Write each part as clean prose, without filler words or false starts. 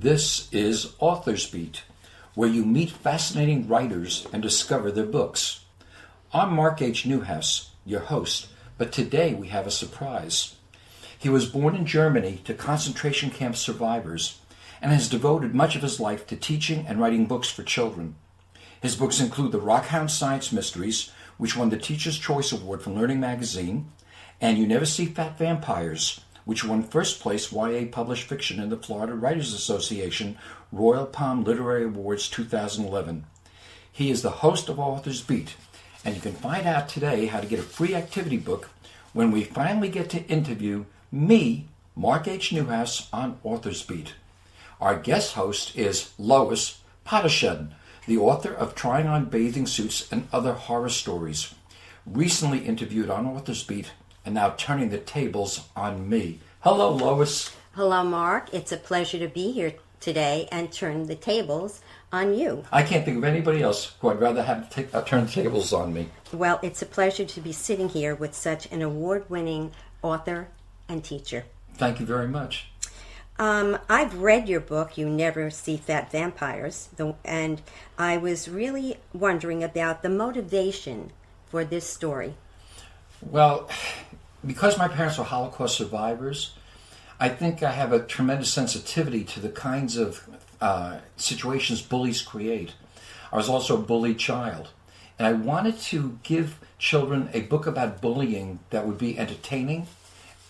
This is Author's Beat, where you meet fascinating writers and discover their books. I'm Mark H. Newhouse, your host, but today we have a surprise. He was born in Germany to concentration camp survivors and has devoted much of his life to teaching and writing books for children. His books include The Rockhound Science Mysteries, which won the Teacher's Choice Award from Learning Magazine, and You Never See Fat Vampires, which won first place YA published fiction in the Florida Writers Association Royal Palm Literary Awards 2011. He is the host of Author's Beat, and you can find out today how to get a free activity book when we finally get to interview me, Mark H. Newhouse, on Author's Beat. Our guest host is Lois Pottershen, the author of Trying On Bathing Suits and Other Horror Stories, recently interviewed on Author's Beat and now turning the tables on me. Hello, Lois. Hello, Mark. It's a pleasure to be here today and turn the tables on you. I can't think of anybody else who I'd rather have turn the tables on me. Well, it's a pleasure to be sitting here with such an award-winning author and teacher. Thank you very much. I've read your book, You Never See Fat Vampires, and I was really wondering about the motivation for this story. Well, because my parents were Holocaust survivors, I think I have a tremendous sensitivity to the kinds of situations bullies create. I was also a bullied child, and I wanted to give children a book about bullying that would be entertaining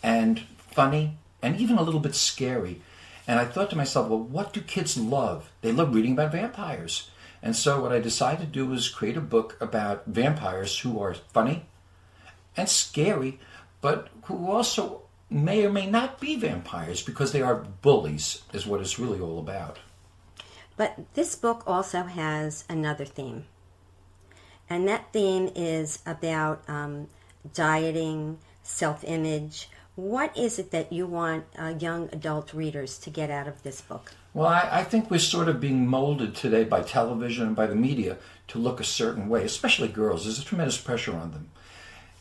and funny and even a little bit scary. And I thought to myself, well, what do kids love? They love reading about vampires. And so what I decided to do was create a book about vampires who are funny and scary, but who also may or may not be vampires because they are bullies, is what it's really all about. But this book also has another theme. And that theme is about dieting, self-image. What is it that you want young adult readers to get out of this book? Well, I think we're sort of being molded today by television and by the media to look a certain way, especially girls. There's a tremendous pressure on them.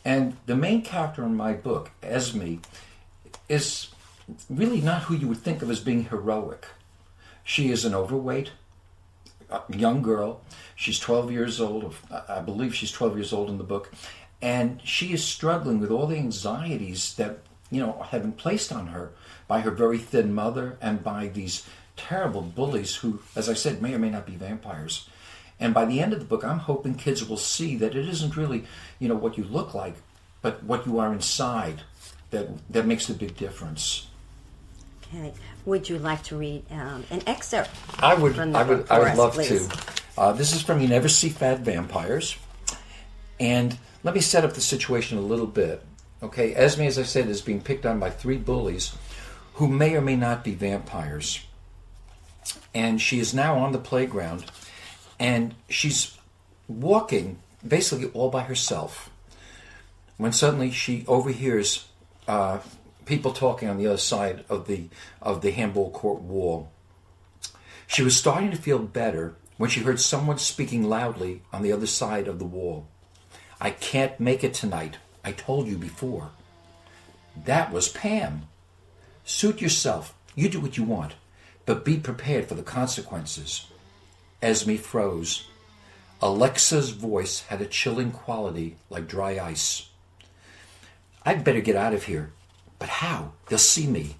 And the main character in my book, Esme, is really not who you would think of as being heroic. She is an overweight young girl. She's 12 years old. I believe she's 12 years old in the book. And she is struggling with all the anxieties that, have been placed on her by her very thin mother and by these terrible bullies who, as I said, may or may not be vampires. And by the end of the book, I'm hoping kids will see that it isn't really, what you look like, but what you are inside that makes the big difference. Okay. Would you like to read an excerpt? I would love please? to. This is from You Never See Fat Vampires. And let me set up the situation a little bit. Okay, Esme, as I said, is being picked on by 3 bullies who may or may not be vampires. And she is now on the playground, and she's walking basically all by herself when suddenly she overhears people talking on the other side of the handball court wall. She was starting to feel better when she heard someone speaking loudly on the other side of the wall. "I can't make it tonight. I told you before." That was Pam. "Suit yourself. You do what you want, but be prepared for the consequences." Esme froze. Alexa's voice had a chilling quality like dry ice. "I'd better get out of here." "But how? They'll see me."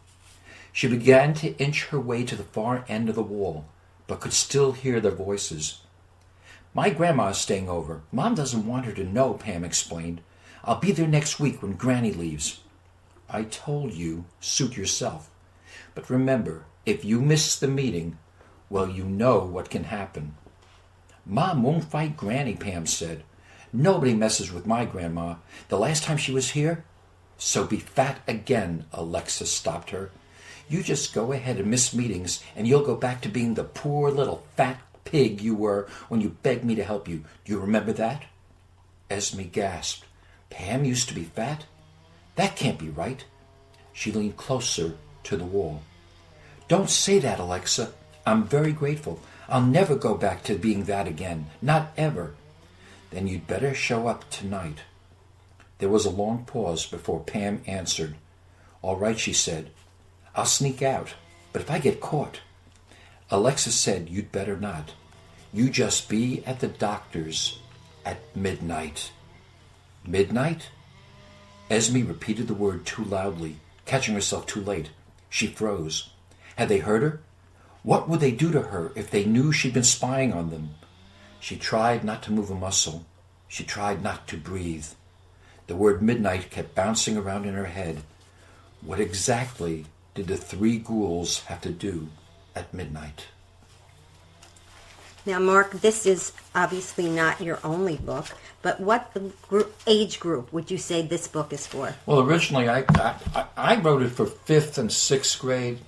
She began to inch her way to the far end of the wall, but could still hear their voices. "My grandma's staying over. Mom doesn't want her to know," Pam explained. "I'll be there next week when Granny leaves." "I told you, suit yourself. But remember, if you miss the meeting, well, you know what can happen." "Mom won't fight Granny," Pam said. "Nobody messes with my grandma. The last time she was here." "So be fat again," Alexa stopped her. "You just go ahead and miss meetings, and you'll go back to being the poor little fat pig you were when you begged me to help you. Do you remember that?" Esme gasped. "Pam used to be fat? That can't be right." She leaned closer to the wall. "Don't say that, Alexa. I'm very grateful. I'll never go back to being that again. Not ever." "Then you'd better show up tonight." There was a long pause before Pam answered. "All right," she said. "I'll sneak out, but if I get caught..." Alexa said you'd better not. You just be at the doctor's at midnight. Midnight? Esme repeated the word too loudly, catching herself too late. She froze. Had they heard her? What would they do to her if they knew she'd been spying on them? She tried not to move a muscle. She tried not to breathe. The word midnight kept bouncing around in her head. What exactly did the three ghouls have to do at midnight? Now, Mark, this is obviously not your only book, but what age group would you say this book is for? Well, originally I wrote it for 5th and 6th grade,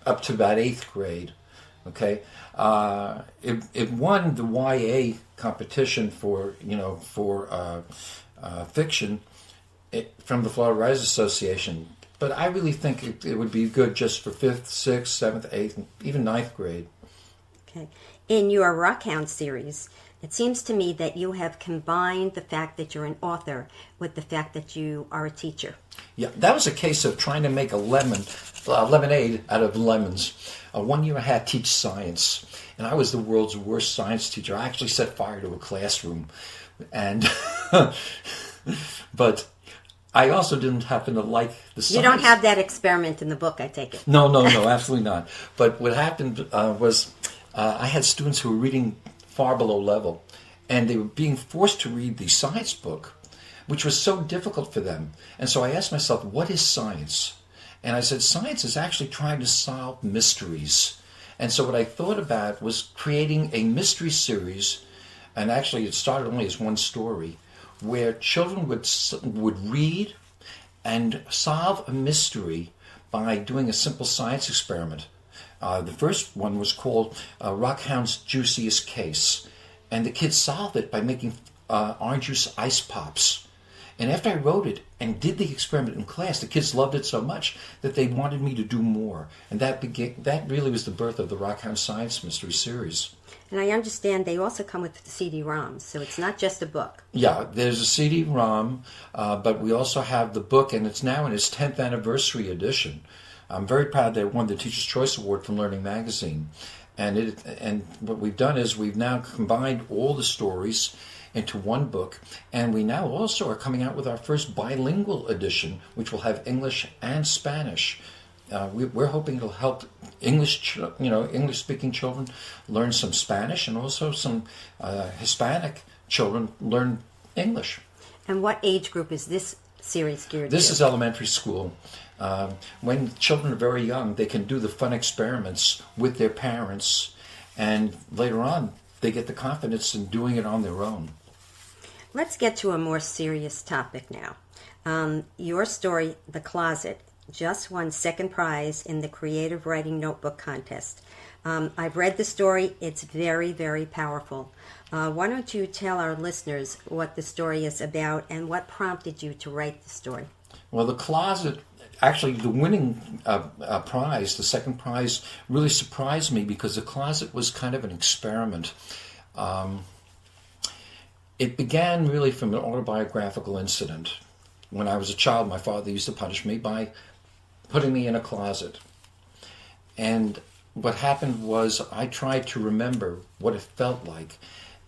up to about 8th grade. Okay, it won the YA competition for fiction from the Florida Writers Association. But I really think it would be good just for 5th, 6th, 7th, 8th, and even 9th grade. Okay. In your Rockhound series, it seems to me that you have combined the fact that you're an author with the fact that you are a teacher. Yeah, that was a case of trying to make a lemonade out of lemons. One year I had to teach science, and I was the world's worst science teacher. I actually set fire to a classroom, and but I also didn't happen to like the science. You don't have that experiment in the book, I take it. No, absolutely not. But what happened was I had students who were reading far below level, and they were being forced to read the science book, which was so difficult for them. And so I asked myself, what is science? And I said, science is actually trying to solve mysteries. And so what I thought about was creating a mystery series, and actually it started only as one story, where children would read and solve a mystery by doing a simple science experiment. The first one was called Rockhound's Juiciest Case, and the kids solved it by making orange juice ice pops. And after I wrote it and did the experiment in class, the kids loved it so much that they wanted me to do more. And that really was the birth of the Rockhound Science Mystery Series. And I understand they also come with CD-ROMs, so it's not just a book. Yeah, there's a CD-ROM, but we also have the book, and it's now in its 10th anniversary edition. I'm very proud that it won the Teacher's Choice Award from Learning Magazine. And what we've done is we've now combined all the stories into one book, and we now also are coming out with our first bilingual edition, which will have English and Spanish. We're hoping it'll help English-speaking children learn some Spanish, and also some Hispanic children learn English. And what age group is this series geared to? This is elementary school. When children are very young, they can do the fun experiments with their parents, and later on, they get the confidence in doing it on their own. Let's get to a more serious topic now. Your story, The Closet, just won second prize in the Creative Writing Notebook Contest. I've read the story. It's very, very powerful. Why don't you tell our listeners what the story is about and what prompted you to write the story? Well, The Closet, actually the winning prize, the second prize, really surprised me because The Closet was kind of an experiment. It began really from an autobiographical incident. When I was a child, my father used to punish me by putting me in a closet. And what happened was I tried to remember what it felt like.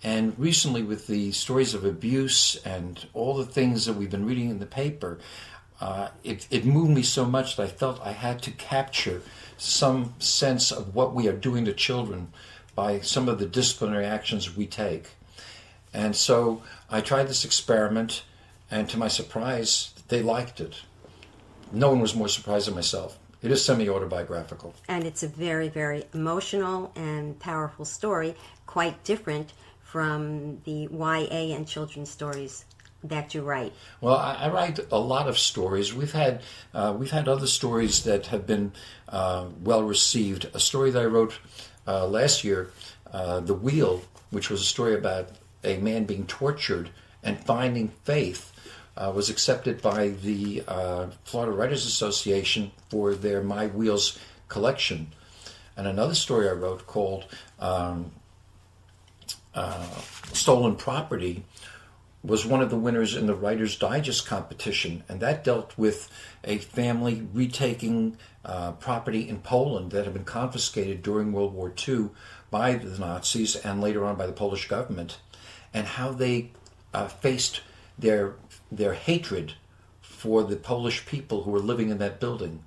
And recently, with the stories of abuse and all the things that we've been reading in the paper, it moved me so much that I felt I had to capture some sense of what we are doing to children by some of the disciplinary actions we take. And so I tried this experiment, and to my surprise, they liked it. No one was more surprised than myself. It is semi-autobiographical. And it's a very, very emotional and powerful story, quite different from the YA and children's stories that you write. Well, I write a lot of stories. We've had other stories that have been well received. A story that I wrote last year, The Wheel, which was a story about a man being tortured and finding faith, was accepted by the Florida Writers Association for their My Wheels collection. And another story I wrote called Stolen Property was one of the winners in the Writer's Digest competition, and that dealt with a family retaking property in Poland that had been confiscated during World War II by the Nazis and later on by the Polish government, and how they faced their hatred for the Polish people who were living in that building.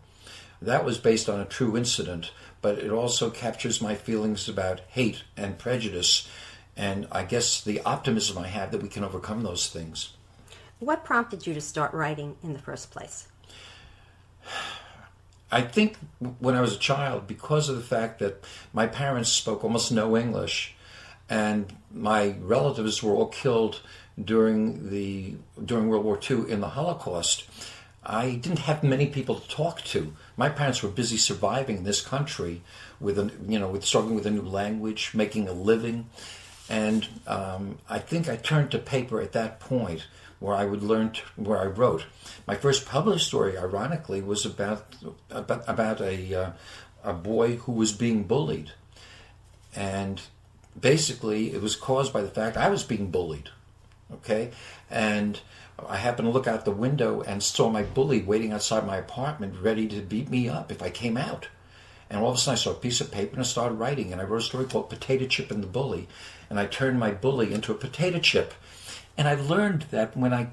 That was based on a true incident, but it also captures my feelings about hate and prejudice, and I guess the optimism I have that we can overcome those things. What prompted you to start writing in the first place? I think when I was a child, because of the fact that my parents spoke almost no English, and my relatives were all killed during World War II in the Holocaust, I didn't have many people to talk to. My parents were busy surviving this country with struggling with a new language, making a living, and I think I turned to paper at that point, where I wrote. My first published story, ironically, was about a boy who was being bullied, and basically it was caused by the fact I was being bullied. Okay, and I happened to look out the window and saw my bully waiting outside my apartment, ready to beat me up if I came out. And all of a sudden I saw a piece of paper and I started writing, and I wrote a story called Potato Chip and the Bully, and I turned my bully into a potato chip. And I learned that when I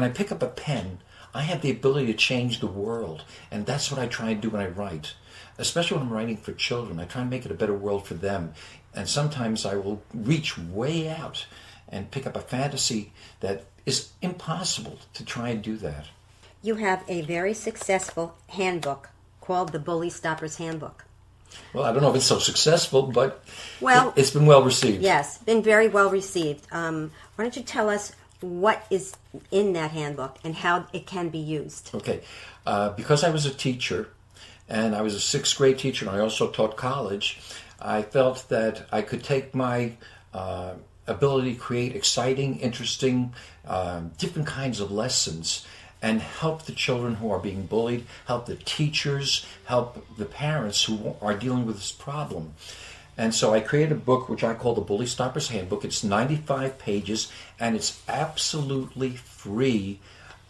pick up a pen, I have the ability to change the world, and that's what I try and do when I write. Especially when I'm writing for children, I try and make it a better world for them. And sometimes I will reach way out and pick up a fantasy that is impossible to try and do that. You have a very successful handbook called the Bully Stopper's Handbook. Well, I don't know if it's so successful, but well, it's been well received. Yes, been very well received. Why don't you tell us what is in that handbook and how it can be used? Okay. Because I was a teacher, and I was a sixth grade teacher, and I also taught college, I felt that I could take my ability to create exciting, interesting, different kinds of lessons and help the children who are being bullied, help the teachers, help the parents who are dealing with this problem. And so I created a book which I call the Bully Stopper's Handbook. It's 95 pages, and it's absolutely free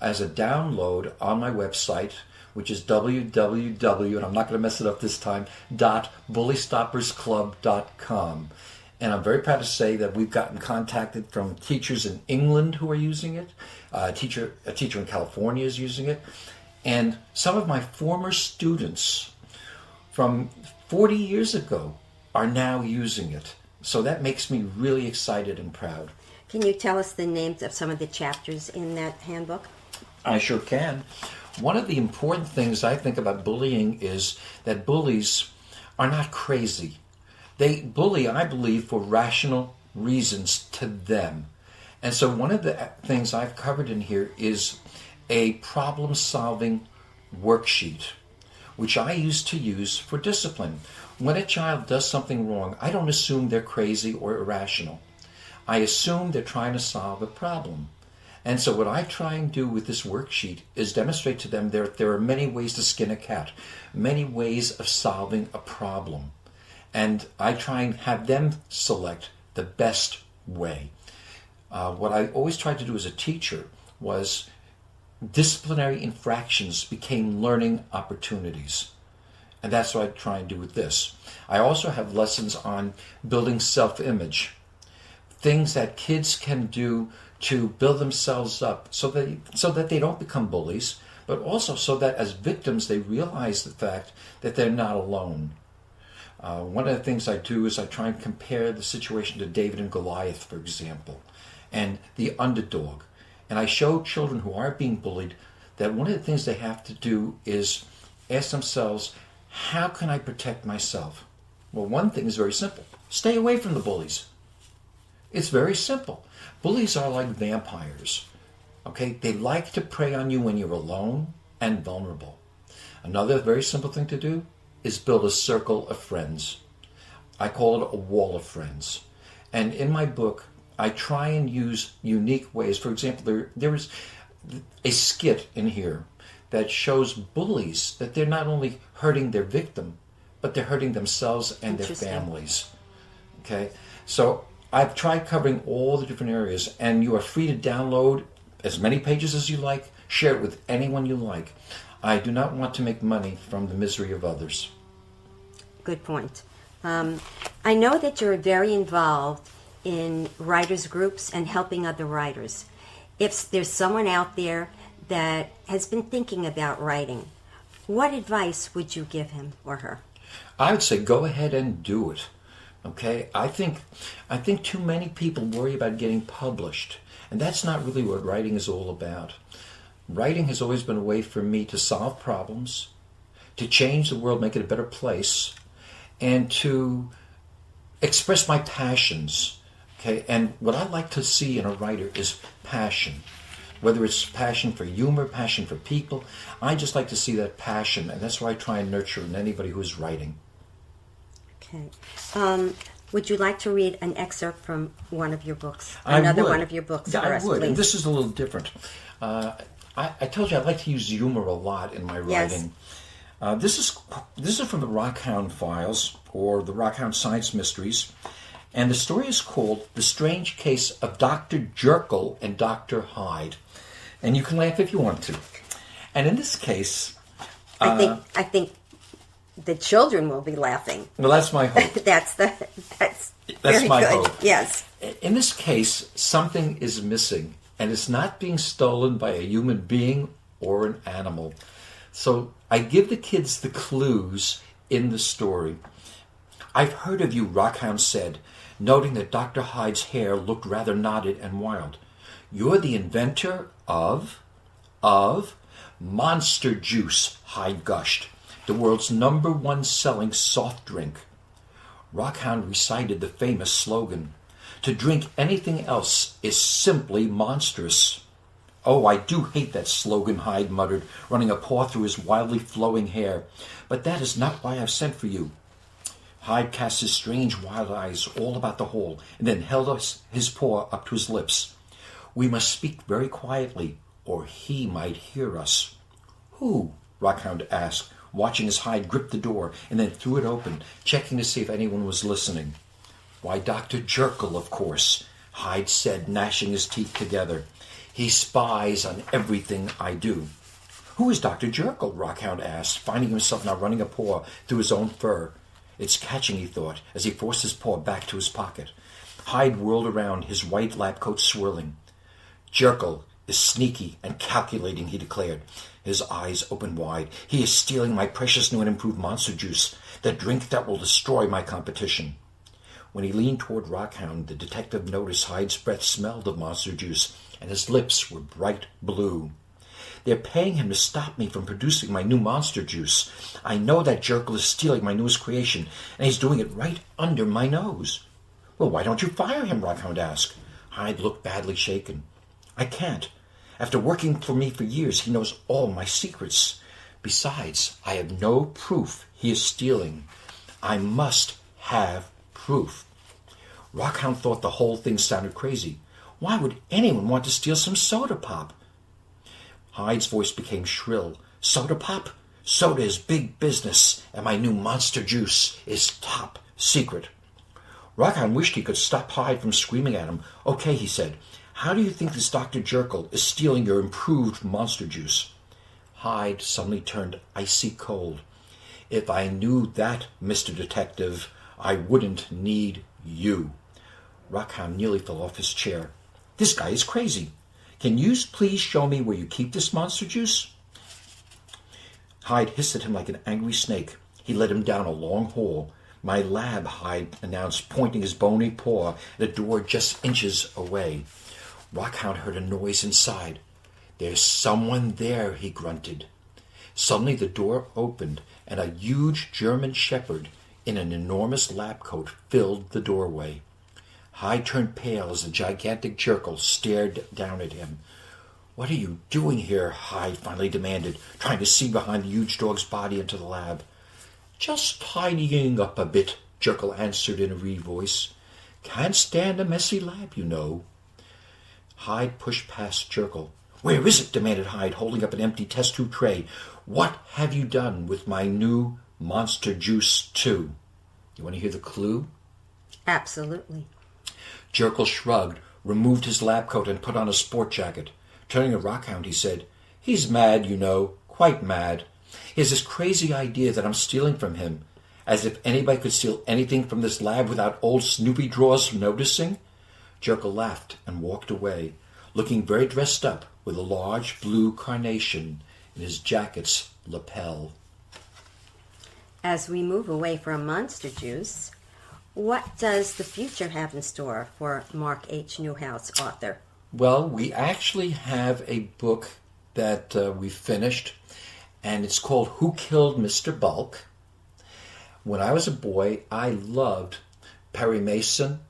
as a download on my website, which is www, and I'm not going to mess it up this time, .bullystoppersclub.com. And I'm very proud to say that we've gotten contacted from teachers in England who are using it. A teacher in California is using it. And some of my former students from 40 years ago are now using it. So that makes me really excited and proud. Can you tell us the names of some of the chapters in that handbook? I sure can. One of the important things I think about bullying is that bullies are not crazy. They bully, I believe, for rational reasons to them. And so one of the things I've covered in here is a problem-solving worksheet, which I used to use for discipline. When a child does something wrong, I don't assume they're crazy or irrational. I assume they're trying to solve a problem. And so what I try and do with this worksheet is demonstrate to them there are many ways to skin a cat, many ways of solving a problem. And I try and have them select the best way. What I always tried to do as a teacher was disciplinary infractions became learning opportunities. And that's what I try and do with this. I also have lessons on building self-image, things that kids can do to build themselves up so that they don't become bullies, but also so that as victims they realize the fact that they're not alone. One of the things I do is I try and compare the situation to David and Goliath, for example, and the underdog. And I show children who are being bullied that one of the things they have to do is ask themselves, how can I protect myself? Well, one thing is very simple. Stay away from the bullies. It's very simple. Bullies are like vampires. Okay? They like to prey on you when you're alone and vulnerable. Another very simple thing to do is build a circle of friends. I call it a wall of friends. And in my book, I try and use unique ways. For example, there is a skit in here that shows bullies that they're not only hurting their victim, but they're hurting themselves and their families. Okay? So I've tried covering all the different areas, and you are free to download as many pages as you like, share it with anyone you like. I do not want to make money from the misery of others. Good point. I know that you're very involved in writers' groups and helping other writers. If there's someone out there that has been thinking about writing, what advice would you give him or her? I would say go ahead and do it. Okay? I think too many people worry about getting published, and that's not really what writing is all about. Writing has always been a way for me to solve problems, to change the world, make it a better place, and to express my passions. Okay? And what I like to see in a writer is passion. Whether it's passion for humor, passion for people, I just like to see that passion, and that's what I try and nurture in anybody who is writing. Okay. Would you like to read an excerpt from one of your books? I Another would. one of your books Yeah, for I us, would. please. And this is a little different. I told you I like to use humor a lot in my writing. This is from the Rockhound Files, or the Rockhound Science Mysteries, and the story is called The Strange Case of Dr. Jekyll and Dr. Hyde. And you can laugh if you want to. And in this case, I think the children will be laughing. well, that's my hope. That's very my good. hope. Yes. In this case, something is missing, and it's not being stolen by a human being or an animal. So I give the kids the clues in the story. I've heard of you, Rockhound said, noting that Dr. Hyde's hair looked rather knotted and wild. You're the inventor of Monster Juice, Hyde gushed, the world's #1 selling soft drink. Rockhound recited the famous slogan, to drink anything else is simply monstrous. Oh, I do hate that slogan, Hyde muttered, running a paw through his wildly flowing hair. But that is not why I've sent for you. Hyde cast his strange wild eyes all about the hall, and then held his paw up to his lips. We must speak very quietly, or he might hear us. Who? Rockhound asked, watching as Hyde gripped the door and then threw it open, checking to see if anyone was listening. Why, Dr. Jekyll, of course, Hyde said, gnashing his teeth together. He spies on everything I do. Who is Dr. Jekyll? Rockhound asked, finding himself now running a paw through his own fur. It's catching, he thought, as he forced his paw back to his pocket. Hyde whirled around, his white lab coat swirling. Jekyll is sneaky and calculating, he declared, his eyes open wide. He is stealing my precious new and improved Monster Juice, the drink that will destroy my competition. When he leaned toward Rockhound, the detective noticed Hyde's breath smelled of Monster Juice, and his lips were bright blue. They're paying him to stop me from producing my new Monster Juice. I know that Jekyll is stealing my newest creation, and he's doing it right under my nose. Well, why don't you fire him? Rockhound asked. Hyde looked badly shaken. I can't. After working for me for years, he knows all my secrets. Besides, I have no proof he is stealing. I must have proof. Rockhound thought the whole thing sounded crazy. Why would anyone want to steal some soda pop? Hyde's voice became shrill. Soda pop? Soda is big business, and my new Monster Juice is top secret. Rockhound wished he could stop Hyde from screaming at him. Okay, he said. How do you think this Dr. Jekyll is stealing your improved Monster Juice? Hyde suddenly turned icy cold. If I knew that, Mr. Detective, I wouldn't need you. Rockhound nearly fell off his chair. This guy is crazy. Can you please show me where you keep this Monster Juice? Hyde hissed at him like an angry snake. He led him down a long hall. My lab, Hyde announced, pointing his bony paw at a door just inches away. Rockhound heard a noise inside. There's someone there, he grunted. Suddenly the door opened, and a huge German shepherd in an enormous lab coat filled the doorway. Hyde turned pale as the gigantic Jekyll stared down at him. What are you doing here? Hyde finally demanded, trying to see behind the huge dog's body into the lab. Just tidying up a bit, Jekyll answered in a reed voice. Can't stand a messy lab, you know. Hyde pushed past Jekyll. Where is it? Demanded Hyde, holding up an empty test tube tray. What have you done with my new Monster Juice 2? You want to hear the clue? Absolutely. Jekyll shrugged, removed his lab coat, and put on a sport jacket. Turning to Rockhound, he said, "He's mad, you know, quite mad. He has this crazy idea that I'm stealing from him, as if anybody could steal anything from this lab without old Snoopy Draws noticing." Jekyll laughed and walked away, looking very dressed up with a large blue carnation in his jacket's lapel. As we move away from Monster Juice, what does the future have in store for Mark H. Newhouse, author? Well, we actually have a book that we finished, and it's called Who Killed Mr. Bulk? When I was a boy, I loved Perry Mason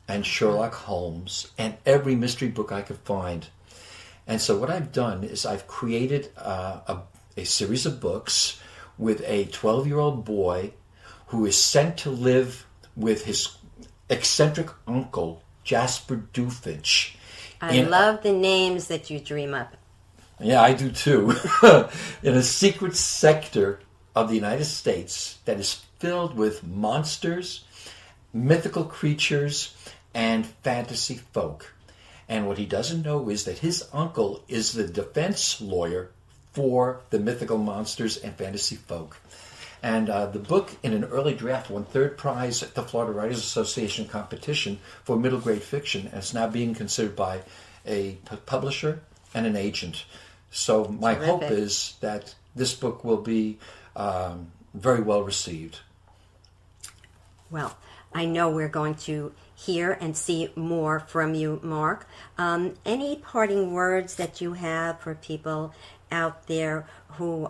and Sherlock Holmes and every mystery book I could find. And so what I've done is I've created a series of books with a 12-year-old boy who is sent to live with his eccentric uncle, Jasper Doofenshmirtz. I love the names that you dream up. Yeah, I do too. In a secret sector of the United States that is filled with monsters, mythical creatures, and fantasy folk. And what he doesn't know is that his uncle is the defense lawyer for the mythical monsters and fantasy folk. And the book, in an early draft, won third prize at the Florida Writers Association competition for middle grade fiction, and it's now being considered by a publisher and an agent. So my hope is that this book will be very well received. Well, I know we're going to hear and see more from you, Mark. Any parting words that you have for people out there who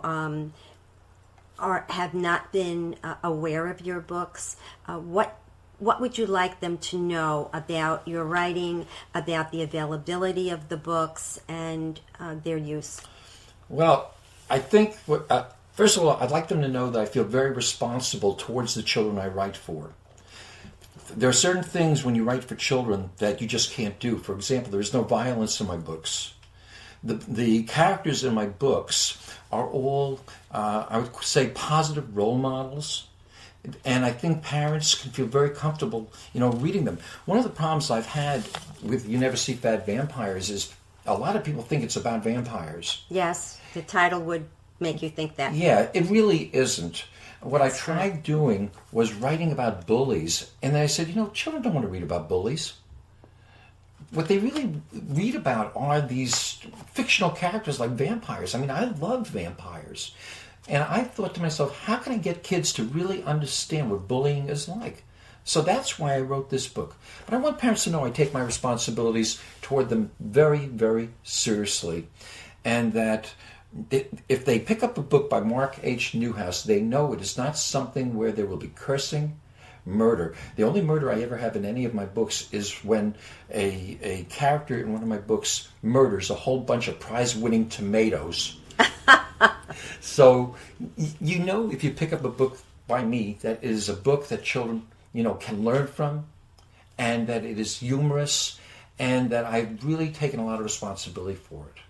have not been aware of your books? What would you like them to know about your writing, about the availability of the books, and their use? Well, I think, first of all, I'd like them to know that I feel very responsible towards the children I write for. There are certain things when you write for children that you just can't do. For example, there is no violence in my books. The characters in my books are all, I would say, positive role models. And I think parents can feel very comfortable, reading them. One of the problems I've had with You Never See Fat Vampires is a lot of people think it's about vampires. Yes, the title would make you think that. Yeah, it really isn't. What I tried doing was writing about bullies, and then I said, children don't want to read about bullies. What they really read about are these fictional characters like vampires. I mean, I love vampires. And I thought to myself, how can I get kids to really understand what bullying is like? So that's why I wrote this book. But I want parents to know I take my responsibilities toward them very, very seriously. And that if they pick up a book by Mark H. Newhouse, they know it is not something where there will be cursing, murder. The only murder I ever have in any of my books is when a character in one of my books murders a whole bunch of prize-winning tomatoes. So, if you pick up a book by me, that is a book that children, can learn from, and that it is humorous, and that I've really taken a lot of responsibility for it.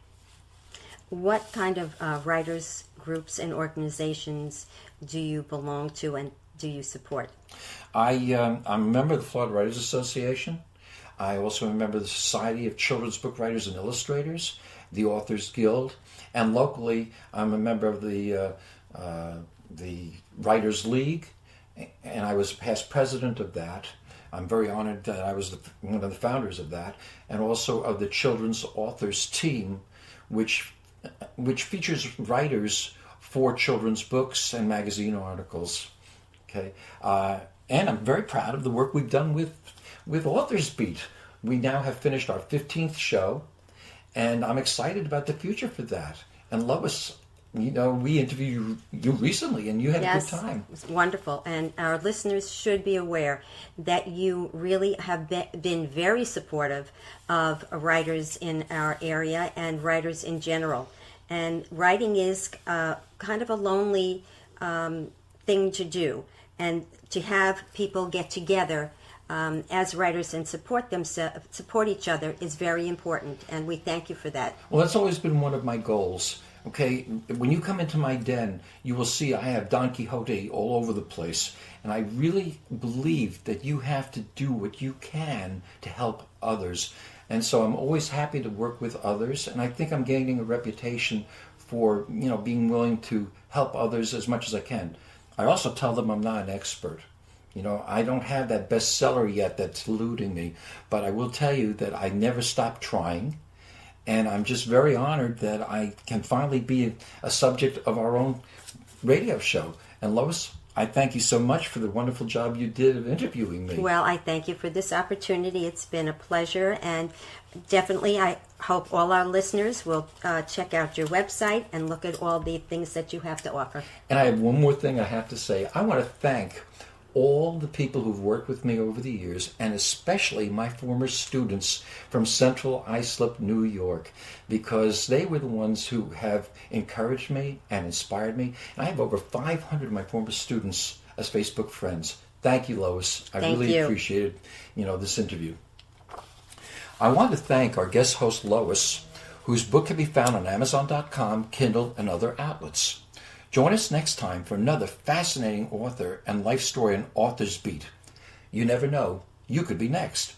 What kind of writers, groups, and organizations do you belong to and do you support? I'm a member of the Florida Writers Association. I also am a member of the Society of Children's Book Writers and Illustrators, the Authors Guild, and locally I'm a member of the Writers League, and I was past president of that. I'm very honored that I was one of the founders of that, and also of the Children's Authors Team, which features writers for children's books and magazine articles. Okay, and I'm very proud of the work we've done with Authors Beat. We now have finished our 15th show, and I'm excited about the future for that. And Lois, we interviewed you recently, and you had a good time. Yes, it was wonderful. And our listeners should be aware that you really have been very supportive of writers in our area and writers in general. And writing is kind of a lonely thing to do. And to have people get together as writers and support each other is very important. And we thank you for that. Well, that's always been one of my goals. Okay, when you come into my den, you will see I have Don Quixote all over the place. And I really believe that you have to do what you can to help others. And so I'm always happy to work with others. And I think I'm gaining a reputation for, being willing to help others as much as I can. I also tell them I'm not an expert. I don't have that bestseller yet that's eluding me. But I will tell you that I never stop trying. And I'm just very honored that I can finally be a subject of our own radio show. And Lois, I thank you so much for the wonderful job you did of interviewing me. Well, I thank you for this opportunity. It's been a pleasure. And definitely, I hope all our listeners will check out your website and look at all the things that you have to offer. And I have one more thing I have to say. I want to thank all the people who've worked with me over the years, and especially my former students from Central Islip, New York, because they were the ones who have encouraged me and inspired me. And I have over 500 of my former students as Facebook friends. Thank you, Lois. I really appreciated, this interview. I want to thank our guest host, Lois, whose book can be found on Amazon.com, Kindle, and other outlets. Join us next time for another fascinating author and life story on Author's Beat. You never know, you could be next.